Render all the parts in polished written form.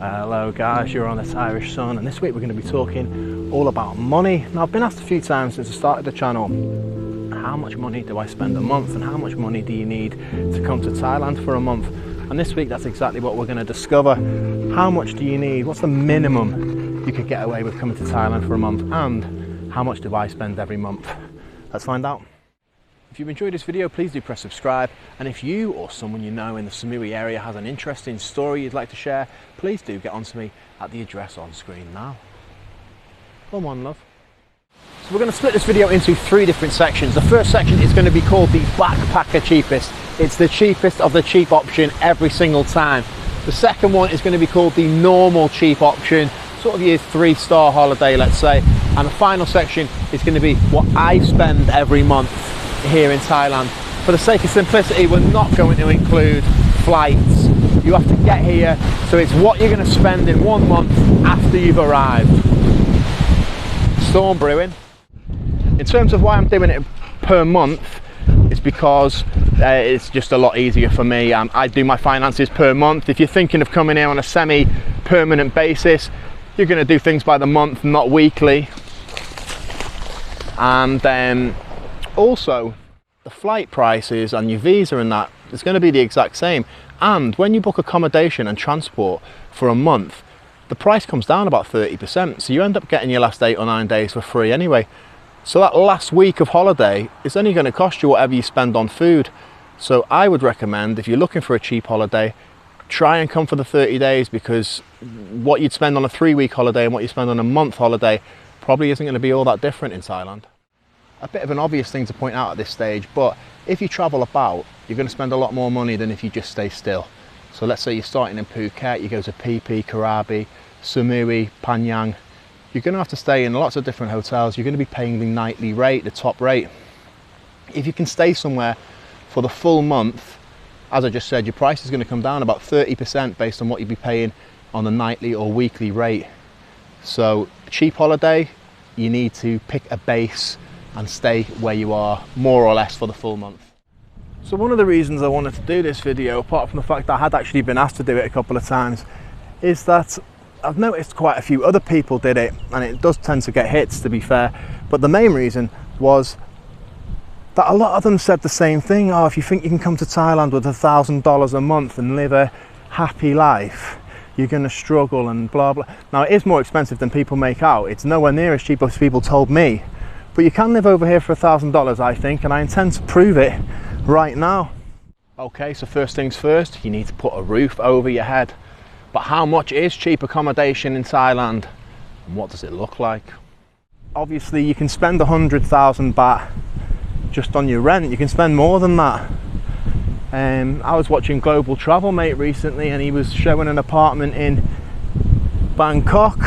Hello guys, you're on the Thairish Sun, and this week we're going to be talking all about money. Now, I've been asked a few times since I started the channel, how much money do I spend a month and how much money do you need to come to Thailand for a month? And this week that's exactly what we're going to discover. How much do you need? What's the minimum you could get away with coming to Thailand for a month? And how much do I spend every month? Let's find out. If you've enjoyed this video, please do press subscribe, and if you or someone you know in the Samui area has an interesting story you'd like to share, please do get on to me at the address on screen now. Come on, love. So we're going to split this video into three different sections. The first section is going to be called the backpacker cheapest. It's the cheapest of the cheap option every single time. The second one is going to be called the normal cheap option, sort of your 3-star holiday, let's say. And the final section is going to be what I spend every month here in Thailand. For the sake of simplicity, we're not going to include flights. You have to get here, so it's what you're going to spend in 1 month after you've arrived. Storm brewing. In terms of why I'm doing it per month, it's because it's just a lot easier for me. I do my finances per month. If you're thinking of coming here on a semi-permanent basis, you're going to do things by the month, not weekly. And also, the flight prices and your visa and that is going to be the exact same. And when you book accommodation and transport for a month, the price comes down about 30%. So you end up getting your last 8 or 9 days for free anyway. So that last week of holiday is only going to cost you whatever you spend on food. So I would recommend, if you're looking for a cheap holiday, try and come for the 30 days, because what you'd spend on a 3-week holiday and what you spend on a month holiday probably isn't going to be all that different in Thailand. A bit of an obvious thing to point out at this stage, but if you travel about, you're going to spend a lot more money than if you just stay still. So let's say you're starting in Phuket, you go to Phi Phi, Krabi, Samui, Phang, you're going to have to stay in lots of different hotels. You're going to be paying the nightly rate, the top rate. If you can stay somewhere for the full month, as I just said, your price is going to come down about 30% based on what you'd be paying on the nightly or weekly rate. So a cheap holiday, you need to pick a base and stay where you are more or less for the full month. So one of the reasons I wanted to do this video, apart from the fact that I had actually been asked to do it a couple of times, is that I've noticed quite a few other people did it, and it does tend to get hits, to be fair. But the main reason was that a lot of them said the same thing. Oh, if you think you can come to Thailand with $1,000 a month and live a happy life, you're going to struggle and blah blah. Now, it is more expensive than people make out. It's nowhere near as cheap as people told me. But you can live over here for $1,000, I think, and I intend to prove it right now. Okay, so first things first, you need to put a roof over your head. But how much is cheap accommodation in Thailand? And what does it look like? Obviously, you can spend 100,000 baht just on your rent. You can spend more than that. I was watching Global Travel Mate recently, and he was showing an apartment in Bangkok,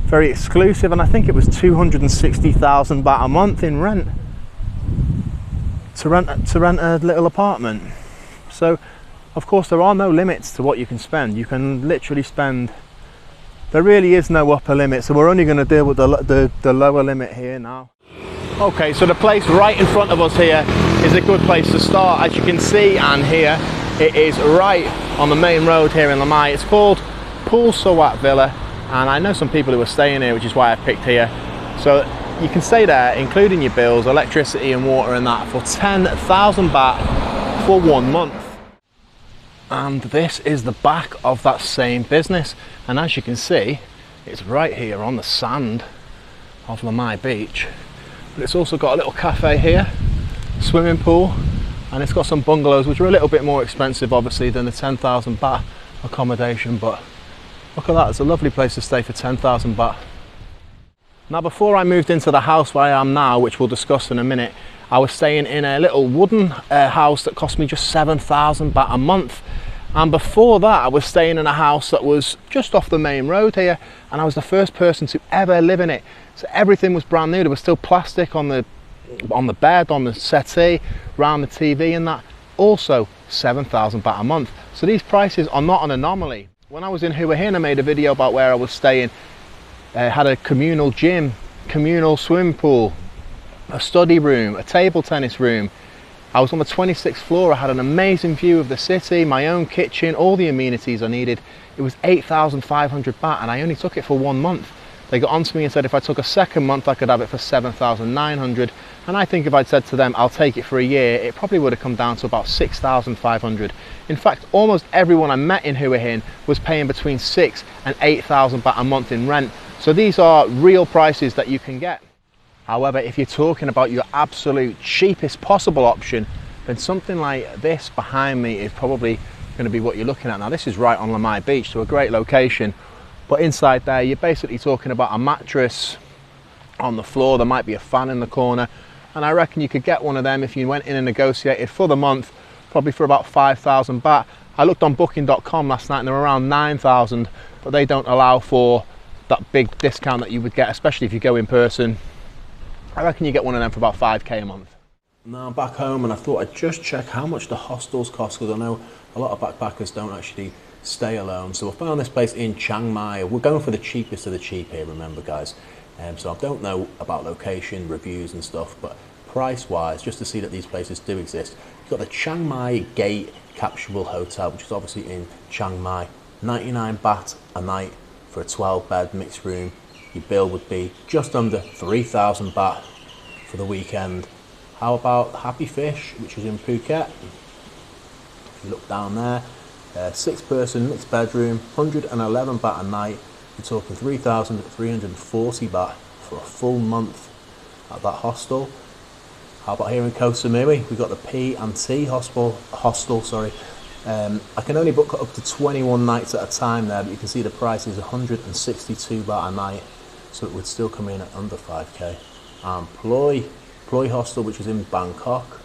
very exclusive, and I think it was 260,000 baht a month in rent to rent a little apartment. So of course there are no limits to what you can spend. You can literally spend, there really is no upper limit, so we're only going to deal with the lower limit here now. Okay, so the place right in front of us here is a good place to start. As you can see and hear, it is right on the main road here in Lamai. It's called Pool Sawat Villa, and I know some people who are staying here, which is why I picked here. So you can stay there, including your bills, electricity and water and that, for 10,000 baht for 1 month. And this is the back of that same business, and as you can see, it's right here on the sand of Lamai Beach. But it's also got a little cafe here, swimming pool, and it's got some bungalows which are a little bit more expensive obviously than the 10,000 baht accommodation, but look at that, it's a lovely place to stay for 10,000 baht. Now, before I moved into the house where I am now, which we'll discuss in a minute, I was staying in a little wooden house that cost me just 7,000 baht a month. And before that, I was staying in a house that was just off the main road here, and I was the first person to ever live in it. So everything was brand new. There was still plastic on the bed, on the settee, around the TV and that. Also 7,000 baht a month. So these prices are not an anomaly. When I was in Hua Hin, I made a video about where I was staying. Had a communal gym, communal swimming pool, a study room, a table tennis room, I was on the 26th floor, I had an amazing view of the city, my own kitchen, all the amenities I needed. It was 8,500 baht and I only took it for 1 month. They got onto me and said if I took a second month I could have it for 7,900, and I think if I'd said to them I'll take it for a year, it probably would have come down to about 6,500. In fact, almost everyone I met in Hua Hin was paying between 6 and 8,000 baht a month in rent. So these are real prices that you can get. However, if you're talking about your absolute cheapest possible option, then something like this behind me is probably going to be what you're looking at. Now this is right on Lamai Beach, so a great location. But inside there, you're basically talking about a mattress on the floor. There might be a fan in the corner. And I reckon you could get one of them if you went in and negotiated for the month, probably for about 5,000 baht. I looked on booking.com last night and they're around 9,000, but they don't allow for that big discount that you would get, especially if you go in person. I reckon you get one of them for about 5k a month. Now I'm back home and I thought I'd just check how much the hostels cost, because I know a lot of backpackers don't actually stay alone. So I found this place in Chiang Mai. We're going for the cheapest of the cheap here, remember guys. So I don't know about location, reviews and stuff, but price wise, just to see that these places do exist. You've got the Chiang Mai Gate Capsule Hotel, which is obviously in Chiang Mai. 99 baht a night for a 12 bed mixed room. Your bill would be just under 3,000 baht for the weekend. How about Happy Fish, which is in Phuket? If you look down there, 6-person mixed bedroom, 111 baht a night. You're talking 3,340 baht for a full month at that hostel. How about here in Koh Samui? We've got the P&T hostel. I can only book up to 21 nights at a time there, but you can see the price is 162 baht a night, so it would still come in at under 5k. And Ploi Hostel, which is in Bangkok,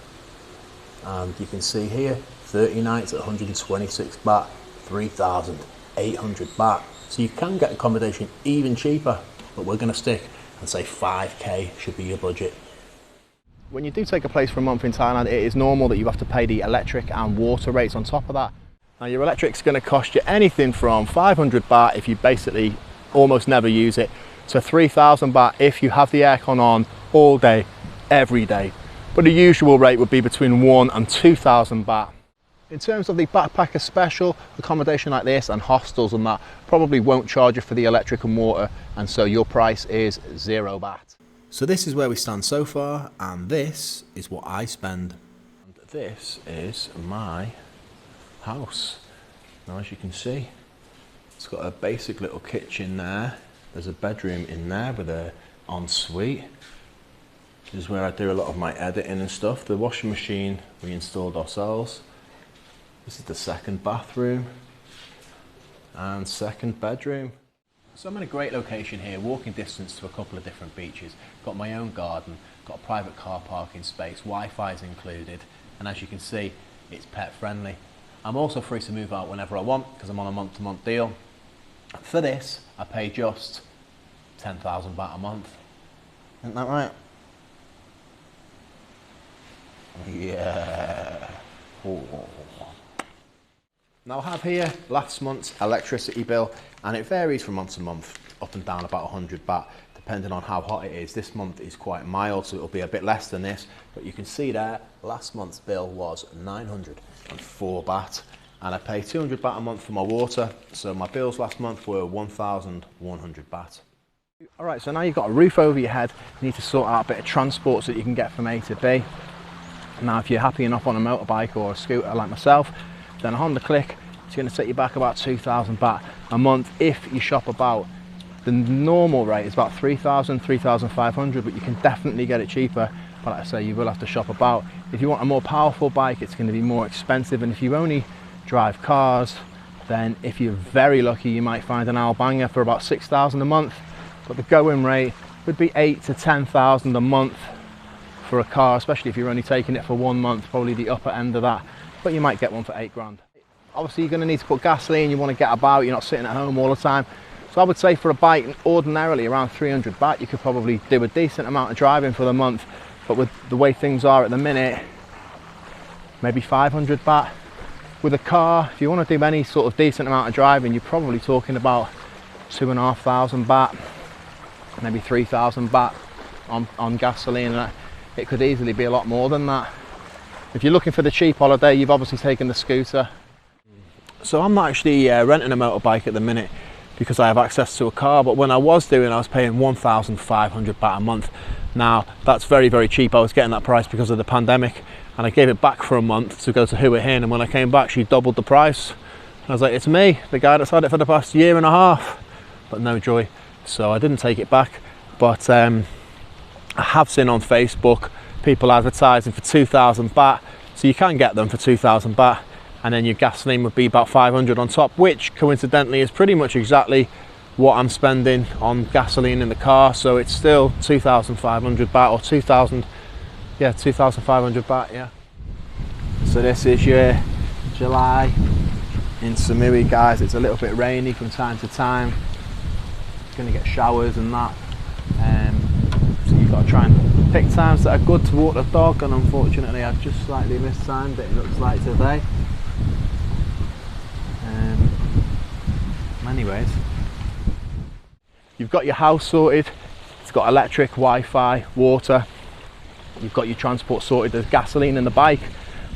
and you can see here 30 nights at 126 baht, 3,800 baht. So you can get accommodation even cheaper, but we're going to stick and say 5k should be your budget. When you do take a place for a month in Thailand, it is normal that you have to pay the electric and water rates on top of that. Now your electric's going to cost you anything from 500 baht if you basically almost never use it, to 3,000 baht if you have the aircon on all day, every day. But the usual rate would be between 1 and 2,000 baht. In terms of the backpacker special, accommodation like this and hostels and that probably won't charge you for the electric and water, and so your price is 0 baht. So this is where we stand so far, and this is what I spend. And this is my house. Now as you can see, it's got a basic little kitchen there. There's a bedroom in there with an ensuite. This is where I do a lot of my editing and stuff. The washing machine we installed ourselves. This is the second bathroom and second bedroom. So I'm in a great location here, walking distance to a couple of different beaches. Got my own garden, got a private car parking space, Wi-Fi is included, and as you can see, it's pet friendly. I'm also free to move out whenever I want because I'm on a month-to-month deal. For this, I pay just 10,000 baht a month. Isn't that right? Yeah. Ooh. Now I have here last month's electricity bill, and it varies from month to month, up and down about 100 baht, depending on how hot it is. This month is quite mild, so it'll be a bit less than this, but you can see there, last month's bill was 904 baht, and I pay 200 baht a month for my water, so my bills last month were 1,100 baht. Alright, so now you've got a roof over your head, you need to sort out a bit of transport so that you can get from A to B. Now if you're happy enough on a motorbike or a scooter like myself, then a Honda Click, it's going to set you back about 2,000 baht a month if you shop about. The normal rate is about 3,000, 3,500, but you can definitely get it cheaper. But like I say, you will have to shop about. If you want a more powerful bike, it's going to be more expensive. And if you only drive cars, then if you're very lucky, you might find an Albanger for about 6,000 a month. But the going rate would be 8 to 10,000 a month for a car, especially if you're only taking it for 1 month, probably the upper end of that. But you might get one for 8 grand. Obviously you're going to need to put gasoline, you want to get about, you're not sitting at home all the time. So I would say for a bike, ordinarily around 300 baht, you could probably do a decent amount of driving for the month. But with the way things are at the minute, maybe 500 baht. With a car, if you want to do any sort of decent amount of driving, you're probably talking about 2,500 baht, maybe 3,000 baht on gasoline. It could easily be a lot more than that. If you're looking for the cheap holiday, you've obviously taken the scooter. So I'm not actually renting a motorbike at the minute because I have access to a car, but when I was paying 1,500 baht a month. Now that's very, very cheap. I was getting that price because of the pandemic, and I gave it back for a month to go to Hua Hin, and when I came back she doubled the price. I was like, it's me, the guy that's had it for the past year and a half, but no joy. So I didn't take it back, but I have seen on Facebook people advertising for 2,000 baht, so you can get them for 2,000 baht, and then your gasoline would be about 500 on top, which coincidentally is pretty much exactly what I'm spending on gasoline in the car. So it's still 2,500 baht, or 2,500 baht, yeah. So this is your July in Samui, guys. It's a little bit rainy from time to time. It's going to get showers and that, so you've got to try and pick times that are good to walk the dog, and unfortunately I've just slightly mistimed it, it looks like today. Anyways, you've got your house sorted, it's got electric, Wi-Fi, water, you've got your transport sorted, there's gasoline in the bike.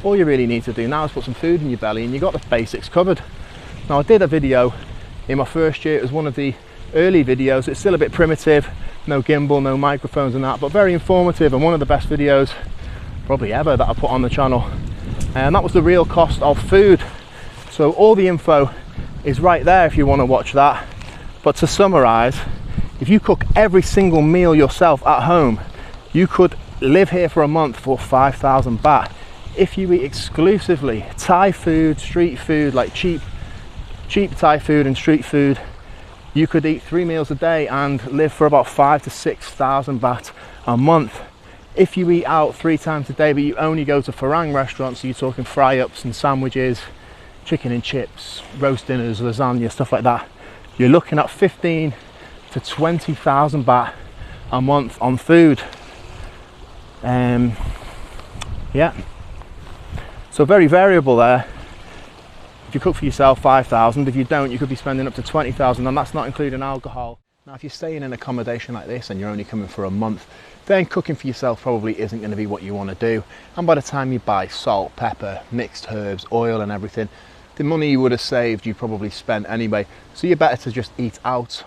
All you really need to do now is put some food in your belly and you've got the basics covered. Now I did a video in my first year, it was one of the early videos, it's still a bit primitive, no gimbal, no microphones and that, but very informative, and one of the best videos probably ever that I put on the channel, and that was the real cost of food. So all the info is right there if you want to watch that. But to summarize, if you cook every single meal yourself at home, you could live here for a month for 5,000 baht. If you eat exclusively Thai food, street food, like cheap Thai food and street food, you could eat 3 meals a day and live for about 5,000 to 6,000 baht a month. If you eat out 3 times a day but you only go to Farang restaurants, so you're talking fry-ups and sandwiches, chicken and chips, roast dinners, lasagna, stuff like that, you're looking at 15,000 to 20,000 baht a month on food. Yeah, so very variable there. If you cook for yourself, 5,000. If you don't, you could be spending up to 20,000, and that's not including alcohol. Now if you're staying in accommodation like this and you're only coming for a month, then cooking for yourself probably isn't going to be what you want to do, and by the time you buy salt, pepper, mixed herbs, oil and everything, the money you would have saved you probably spent anyway, so you're better to just eat out.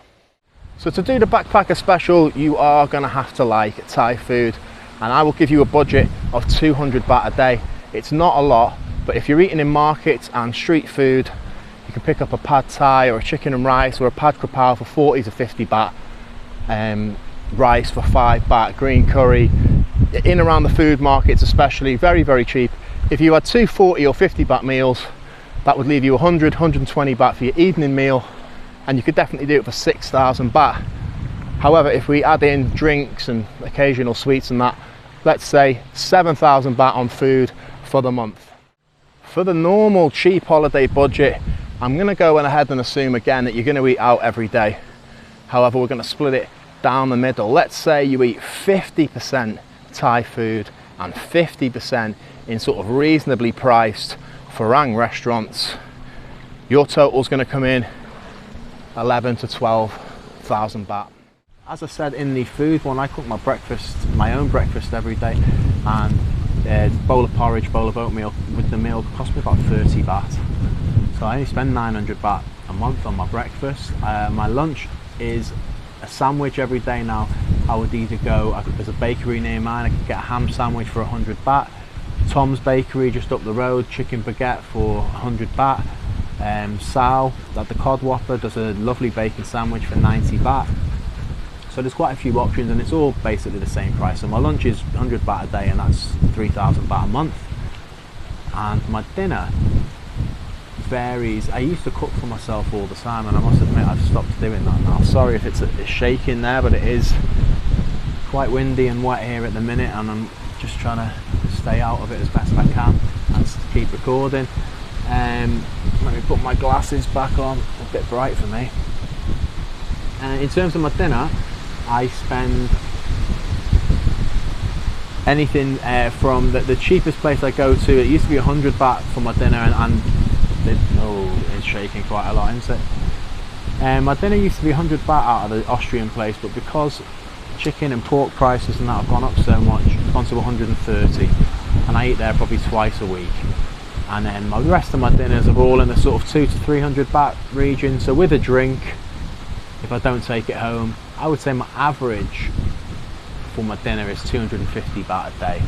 So to do the backpacker special, you are going to have to like Thai food, and I will give you a budget of 200 baht a day. It's not a lot, but if you're eating in markets and street food, you can pick up a pad Thai or a chicken and rice or a pad krapao for 40 to 50 baht, rice for 5 baht, green curry, in around the food markets especially, very, very cheap. If you had 2 40 or 50 baht meals, that would leave you 100, 120 baht for your evening meal, and you could definitely do it for 6,000 baht. However, if we add in drinks and occasional sweets and that, let's say 7,000 baht on food for the month. For the normal cheap holiday budget, I'm going to go ahead and assume again that you're going to eat out every day. However, we're going to split it down the middle. Let's say you eat 50% Thai food and 50% in sort of reasonably priced Farang restaurants. Your total is going to come in 11 to 12,000 baht. As I said in the food one, I cook my breakfast, my own breakfast every day, and a bowl of porridge, bowl of oatmeal with the meal cost me about 30 baht. So I only spend 900 baht a month on my breakfast. My lunch is a sandwich every day now. I would either go, there's a bakery near mine, I could get a ham sandwich for 100 baht. Tom's Bakery just up the road, chicken baguette for 100 baht. Sal, at the Cod Whopper, does a lovely bacon sandwich for 90 baht. So there's quite a few options, and it's all basically the same price. So my lunch is 100 baht a day, and that's 3,000 baht a month. And my dinner varies. I used to cook for myself all the time, and I must admit I've stopped doing that now. Sorry if it's shaking there, but it is quite windy and wet here at the minute, and I'm just trying to stay out of it as best I can and keep recording. Let me put my glasses back on, a bit bright for me. In terms of my dinner, I spend anything from the cheapest place I go to. It used to be 100 baht for my dinner, and it's shaking quite a lot, isn't it? My dinner used to be 100 baht out of the Austrian place, but because chicken and pork prices and that have gone up so much, it's gone to 130. and I eat there probably twice a week. And then the rest of my dinners are all in the sort of 200 to 300 baht region. So with a drink, if I don't take it home, I would say my average for my dinner is 250 baht a day.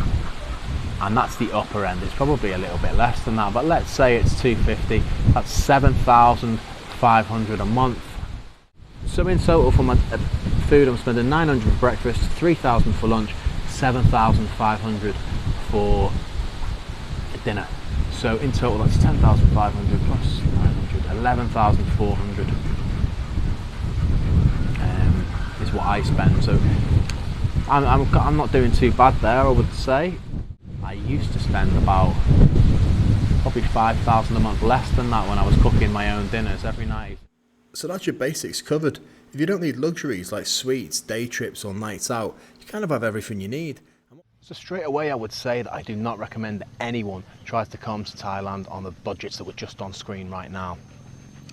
And that's the upper end. It's probably a little bit less than that, but let's say it's 250. That's 7,500 a month. So in total for my food, I'm spending 900 for breakfast, 3,000 for lunch, 7,500 for dinner. So in total that's 10,500 plus 900, 11,400 is what I spend. So I'm not doing too bad there, I would say. I used to spend about probably 5,000 a month, less than that, when I was cooking my own dinners every night. So that's your basics covered. If you don't need luxuries like suites, day trips or nights out, you kind of have everything you need. So straight away I would say that I do not recommend anyone tries to come to Thailand on the budgets that were just on screen right now.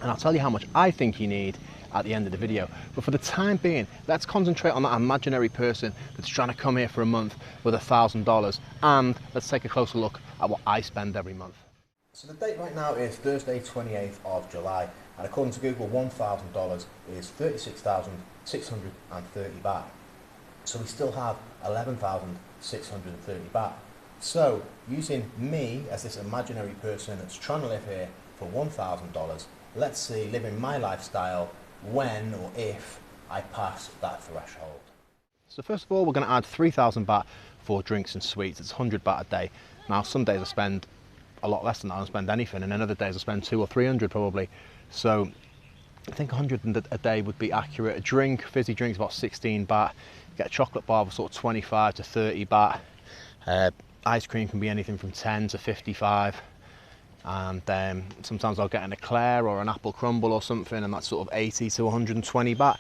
And I'll tell you how much I think you need at the end of the video. But for the time being, let's concentrate on that imaginary person that's trying to come here for a month with $1,000, and let's take a closer look at what I spend every month. So the date right now is Thursday 28th of July, and according to Google, $1,000 is 36,630 baht. So we still have 11,630 baht. So using me as this imaginary person that's trying to live here for $1,000, let's see, living my lifestyle when or if I pass that threshold. So first of all, we're going to add 3,000 baht for drinks and sweets. It's 100 baht a day. Now some days I spend a lot less than that, I don't spend anything, and then other days I spend 200 or 300 probably. So I think 100 a day would be accurate. A drink, fizzy drink's about 16 baht. Get a chocolate bar for sort of 25 to 30 baht. Ice cream can be anything from 10 to 55. And sometimes I'll get an eclair or an apple crumble or something, and that's sort of 80 to 120 baht.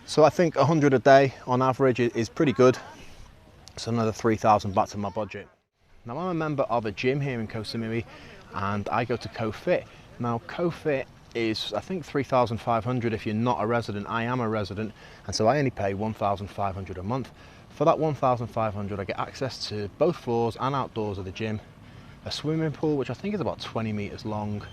So I think 100 a day on average is pretty good. So another 3,000 baht to my budget. Now I'm a member of a gym here in Koh Samui, and I go to Koh Fit. Now Koh Fit is, I think, 3,500 if you're not a resident. I am a resident, and so I only pay 1,500 a month. For that 1,500 I get access to both floors and outdoors of the gym, a swimming pool which I think is about 20 meters long,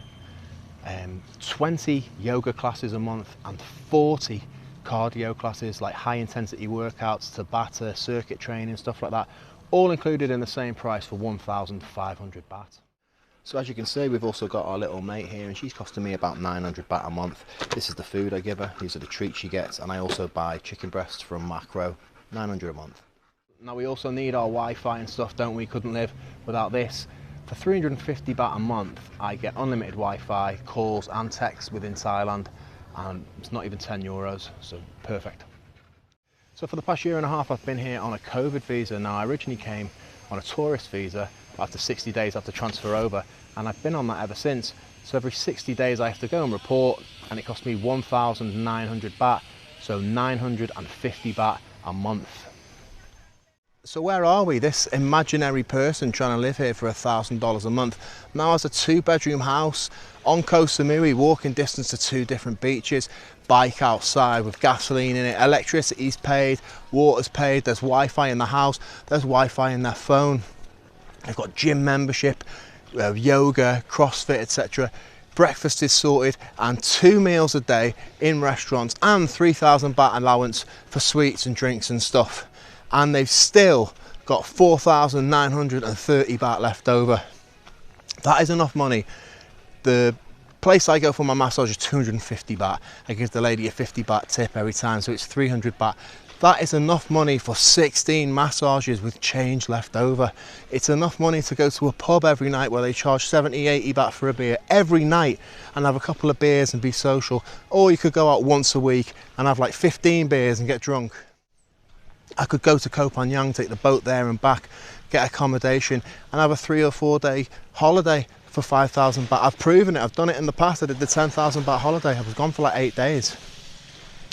20 yoga classes a month, and 40 cardio classes like high intensity workouts, Tabata, circuit training, stuff like that, all included in the same price for 1,500 baht. So as you can see, we've also got our little mate here, and she's costing me about 900 baht a month. This is the food I give her, these are the treats she gets, and I also buy chicken breasts from Macro, 900 a month. Now we also need our Wi-Fi and stuff, don't we? Couldn't live without this. For 350 baht a month, I get unlimited Wi-Fi, calls and texts within Thailand, and it's not even 10 euros, so perfect. So for the past year and a half, I've been here on a COVID visa. Now I originally came on a tourist visa. After 60 days I have to transfer over, and I've been on that ever since. So every 60 days I have to go and report, and it cost me 1,900 baht, so 950 baht a month. So where are we? This imaginary person trying to live here for $1,000 a month now has a 2-bedroom house on Koh Samui, walking distance to 2 different beaches, bike outside with gasoline in it, electricity's paid, water's paid, there's Wi-Fi in the house, there's Wi-Fi in their phone. They've got gym membership, yoga, CrossFit, etc. Breakfast is sorted, and 2 meals a day in restaurants, and 3,000 baht allowance for sweets and drinks and stuff. And they've still got 4,930 baht left over. That is enough money. The place I go for my massage is 250 baht. I give the lady a 50 baht tip every time, so it's 300 baht. That is enough money for 16 massages with change left over. It's enough money to go to a pub every night where they charge 70, 80 baht for a beer every night and have a couple of beers and be social. Or you could go out once a week and have like 15 beers and get drunk. I could go to Koh Phangan, take the boat there and back, get accommodation, and have a 3 or 4 day holiday for 5,000 baht. I've proven it, I've done it in the past. I did the 10,000 baht holiday. I was gone for like 8 days.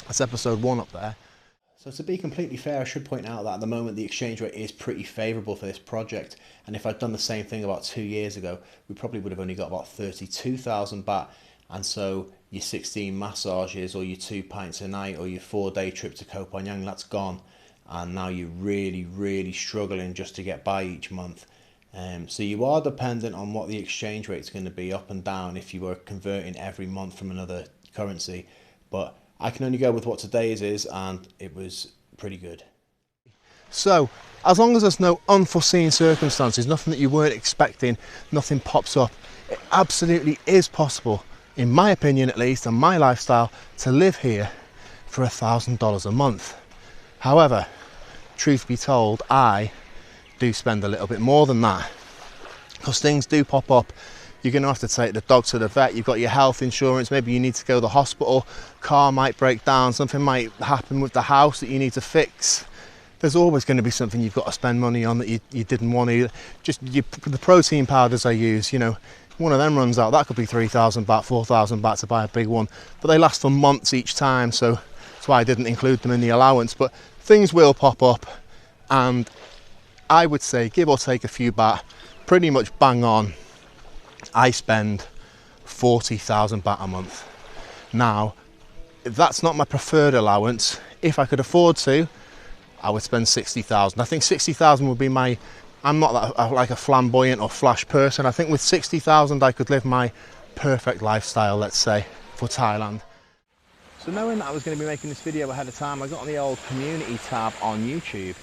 That's episode 1 up there. So to be completely fair, I should point out that at the moment the exchange rate is pretty favourable for this project, and if I'd done the same thing about 2 years ago, we probably would have only got about 32,000 baht, and so your 16 massages or your 2 pints a night or your 4-day trip to Koh Phangan, that's gone. And now you're really struggling just to get by each month. So you are dependent on what the exchange rate is going to be up and down if you were converting every month from another currency. But I can only go with what today's is, and it was pretty good. So as long as there's no unforeseen circumstances, nothing that you weren't expecting, nothing pops up, it absolutely is possible, in my opinion at least, and my lifestyle, to live here for $1,000 a month. However, truth be told, I do spend a little bit more than that, because things do pop up. You're going to have to take the dog to the vet, you've got your health insurance, maybe you need to go to the hospital, car might break down, something might happen with the house that you need to fix. There's always going to be something you've got to spend money on that you didn't want to. The protein powders I use, you know, one of them runs out, that could be 3,000 baht, 4,000 baht to buy a big one, but they last for months each time, so that's why I didn't include them in the allowance. But things will pop up, and I would say, give or take a few baht, pretty much bang on, I spend 40,000 baht a month. Now, that's not my preferred allowance. If I could afford to, I would spend 60,000. I think 60,000 would be my, I'm not that, like a flamboyant or flash person. I think with 60,000 I could live my perfect lifestyle, let's say, for Thailand. So knowing that I was going to be making this video ahead of time, I got on the old community tab on YouTube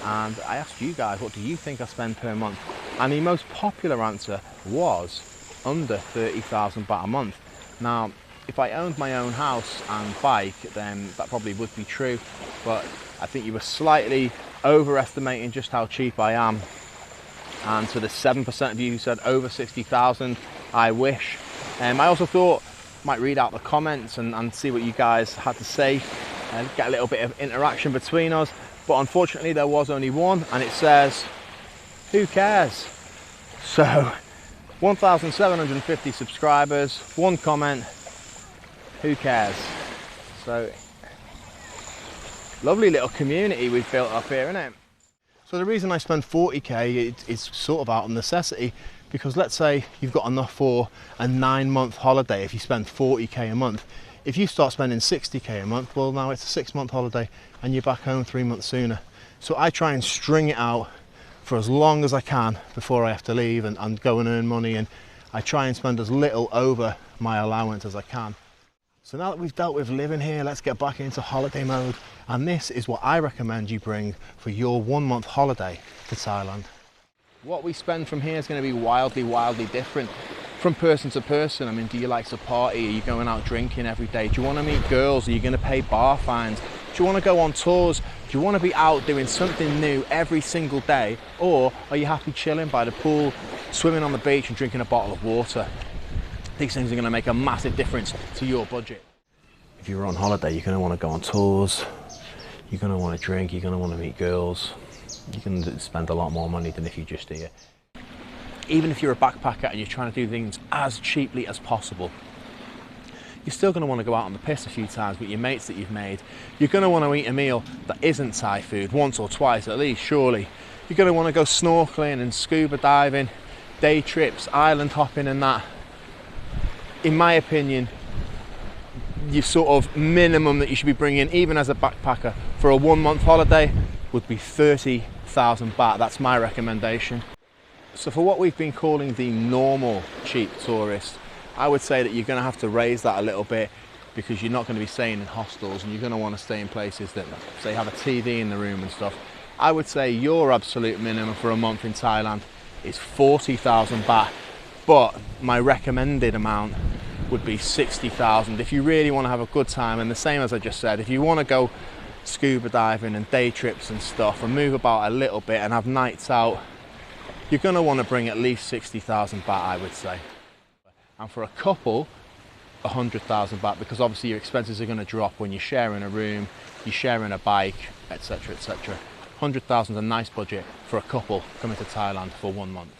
and I asked you guys, what do you think I spend per month? And the most popular answer was under 30,000 baht a month. Now, if I owned my own house and bike, then that probably would be true, but I think you were slightly overestimating just how cheap I am. And so the 7% of you who said over 60,000, I wish. I also thought I might read out the comments and see what you guys had to say and get a little bit of interaction between us. But unfortunately there was only one, and it says, who cares? So 1,750 subscribers, one comment, who cares? So lovely little community we've built up here, isn't it? So the reason I spend 40k is sort of out of necessity, because let's say you've got enough for a 9-month holiday. If you spend 40k a month, if you start spending 60k a month, well, now it's a 6-month holiday and you're back home 3 months sooner. So I try and string it out for as long as I can before I have to leave and go and earn money, and I try and spend as little over my allowance as I can. So now that we've dealt with living here, let's get back into holiday mode. And this is what I recommend you bring for your 1-month holiday to Thailand. What we spend from here is going to be wildly different from person to person. I mean, do you like to party? Are you going out drinking every day? Do you want to meet girls? Are you going to pay bar fines? Do you want to go on tours? Do you want to be out doing something new every single day? Or are you happy chilling by the pool, swimming on the beach and drinking a bottle of water? These things are going to make a massive difference to your budget. If you're on holiday, you're going to want to go on tours, you're going to want to drink, you're going to want to meet girls. You can spend a lot more money than if you're just here. Even if you're a backpacker and you're trying to do things as cheaply as possible, you're still going to want to go out on the piss a few times with your mates that you've made. You're going to want to eat a meal that isn't Thai food once or twice at least, surely. You're going to want to go snorkeling and scuba diving, day trips, island hopping and that. In my opinion, your sort of minimum that you should be bringing, even as a backpacker, for a 1-month holiday would be 30,000 baht. That's my recommendation. So for what we've been calling the normal cheap tourist, I would say that you're going to have to raise that a little bit, because you're not going to be staying in hostels and you're going to want to stay in places that, say, have a TV in the room and stuff. I would say your absolute minimum for a month in Thailand is 40,000 baht, but my recommended amount would be 60,000 if you really want to have a good time. And the same as I just said, if you want to go scuba diving and day trips and stuff and move about a little bit and have nights out, you're going to want to bring at least 60,000 baht, I would say. And for a couple, 100,000 baht, because obviously your expenses are going to drop when you're sharing a room, you're sharing a bike, etc, etc. 100,000 is a nice budget for a couple coming to Thailand for 1 month.